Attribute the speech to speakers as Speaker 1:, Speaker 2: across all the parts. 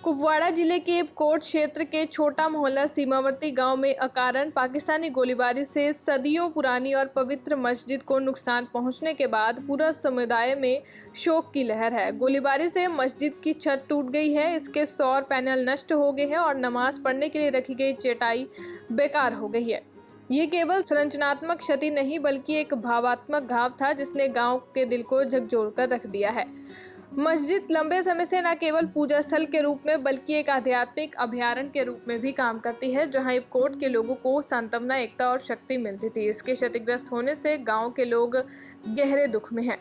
Speaker 1: कुपवाड़ा जिले के कोट क्षेत्र के छोटा मोहल्ला सीमावर्ती गांव में अकारण पाकिस्तानी गोलीबारी से सदियों पुरानी और पवित्र मस्जिद को नुकसान पहुंचने के बाद पूरा समुदाय में शोक की लहर है। गोलीबारी से मस्जिद की छत टूट गई है, इसके सौर पैनल नष्ट हो गए हैं और नमाज पढ़ने के लिए रखी गई चटाई बेकार हो गई है। ये केवल संरचनात्मक क्षति नहीं बल्कि एक भावात्मक घाव था जिसने गांव के दिल को झकझोरकर रख दिया है। मस्जिद लंबे समय से न केवल पूजा स्थल के रूप में बल्कि एक आध्यात्मिक अभयारण्य के रूप में भी काम करती है, जहां कोट के लोगों को सांत्वना, एकता और शक्ति मिलती थी। इसके क्षतिग्रस्त होने से गांव के लोग गहरे दुख में हैं।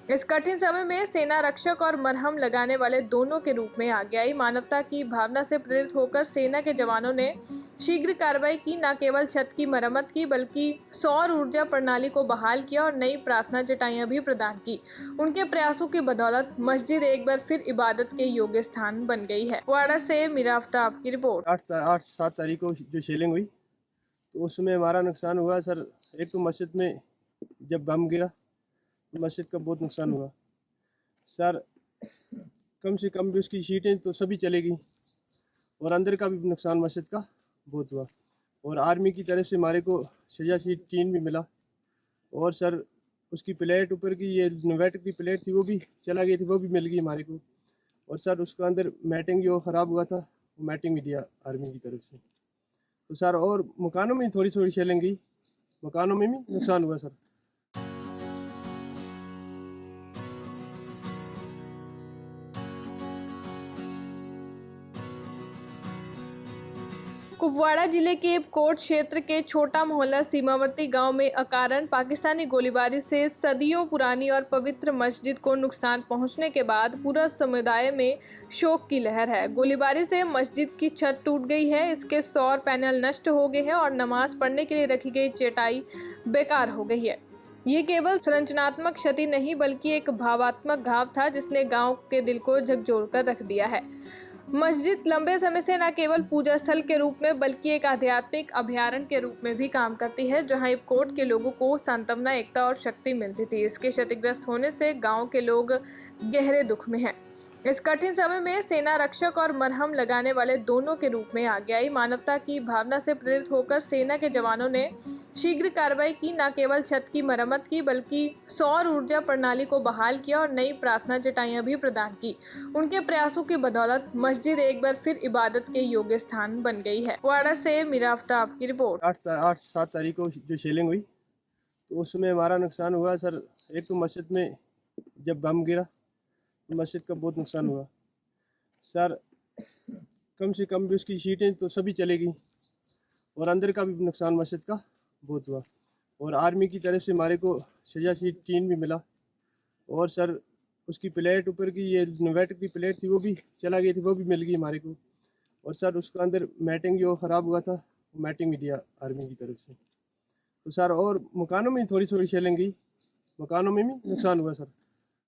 Speaker 1: इस कठिन समय में सेना रक्षक और मरहम लगाने वाले दोनों के रूप में आगे आई। मानवता की भावना से प्रेरित होकर सेना के जवानों ने शीघ्र कार्रवाई की, न केवल छत की मरम्मत की बल्कि सौर ऊर्जा प्रणाली को बहाल किया और नई प्रार्थना चटाइयां भी प्रदान की। उनके प्रयासों की बदौलत मस्जिद एक बार फिर इबादत के योग्य स्थान बन गई है। कुपवाड़ा से मीरा आफ्ताब की रिपोर्ट।
Speaker 2: 8-7 तारीख को जो शेलिंग हुई तो उसमें हमारा नुकसान हुआ सर। एक तो मस्जिद में जब बम गिरा मस्जिद का बहुत नुकसान हुआ सर। कम से कम भी उसकी शीटें तो सभी चलेगी और अंदर का भी नुकसान मस्जिद का बहुत हुआ। और आर्मी की तरफ से हमारे को सजा शीट 3 भी मिला। और सर उसकी प्लेट ऊपर की ये इन्वर्टर की प्लेट थी वो भी चला गई थी, वो भी मिल गई हमारे को। और सर उसका अंदर मैटिंग जो ख़राब हुआ था वो मैटिंग भी दिया आर्मी की तरफ से। तो सर और मकानों में थोड़ी थोड़ी शेलिंग गई, मकानों में भी नुकसान हुआ सर।
Speaker 1: कुपवाड़ा जिले के कोट क्षेत्र के छोटा मोहल्ला सीमावर्ती गांव में अकारण पाकिस्तानी गोलीबारी से सदियों पुरानी और पवित्र मस्जिद को नुकसान पहुंचने के बाद पूरा समुदाय में शोक की लहर है। गोलीबारी से मस्जिद की छत टूट गई है, इसके सौर पैनल नष्ट हो गए हैं और नमाज पढ़ने के लिए रखी गई चटाई बेकार हो गई है। ये केवल संरचनात्मक क्षति नहीं बल्कि एक भावात्मक घाव था जिसने गांव के दिल को झकझोरकर रख दिया है। मस्जिद लंबे समय से न केवल पूजा स्थल के रूप में बल्कि एक आध्यात्मिक अभयारण्य के रूप में भी काम करती है, जहां कोट के लोगों को सांत्वना, एकता और शक्ति मिलती थी। इसके क्षतिग्रस्त होने से गांव के लोग गहरे दुख में हैं। इस कठिन समय में सेना रक्षक और मरहम लगाने वाले दोनों के रूप में आगे आई। मानवता की भावना से प्रेरित होकर सेना के जवानों ने शीघ्र कार्रवाई की, न केवल छत की मरम्मत की बल्कि सौर ऊर्जा प्रणाली को बहाल किया और नई प्रार्थना चटाइयां भी प्रदान की। उनके प्रयासों की बदौलत मस्जिद एक बार फिर इबादत के योग्य स्थान बन गई है। कुपवाड़ा से मीरा आफ्ताब की रिपोर्ट।
Speaker 2: 8-7 तारीख को जो शेलिंग हुई तो उसमें हमारा नुकसान हुआ सर। एक तो मस्जिद में जब बम गिरा मस्जिद का बहुत नुकसान हुआ सर। कम से कम भी उसकी शीटें तो सभी चलेगी और अंदर का भी नुकसान मस्जिद का बहुत हुआ। और आर्मी की तरफ से हमारे को सजा शीट 3 भी मिला। और सर उसकी प्लेट ऊपर की ये इन्वर्टर की प्लेट थी वो भी चला गई थी, वो भी मिल गई हमारे को। और सर उसका अंदर मैटिंग जो ख़राब हुआ था वो मैटिंग भी दिया आर्मी की तरफ से। तो सर और मकानों में थोड़ी थोड़ी शेलिंग गई, मकानों में भी नुकसान हुआ सर।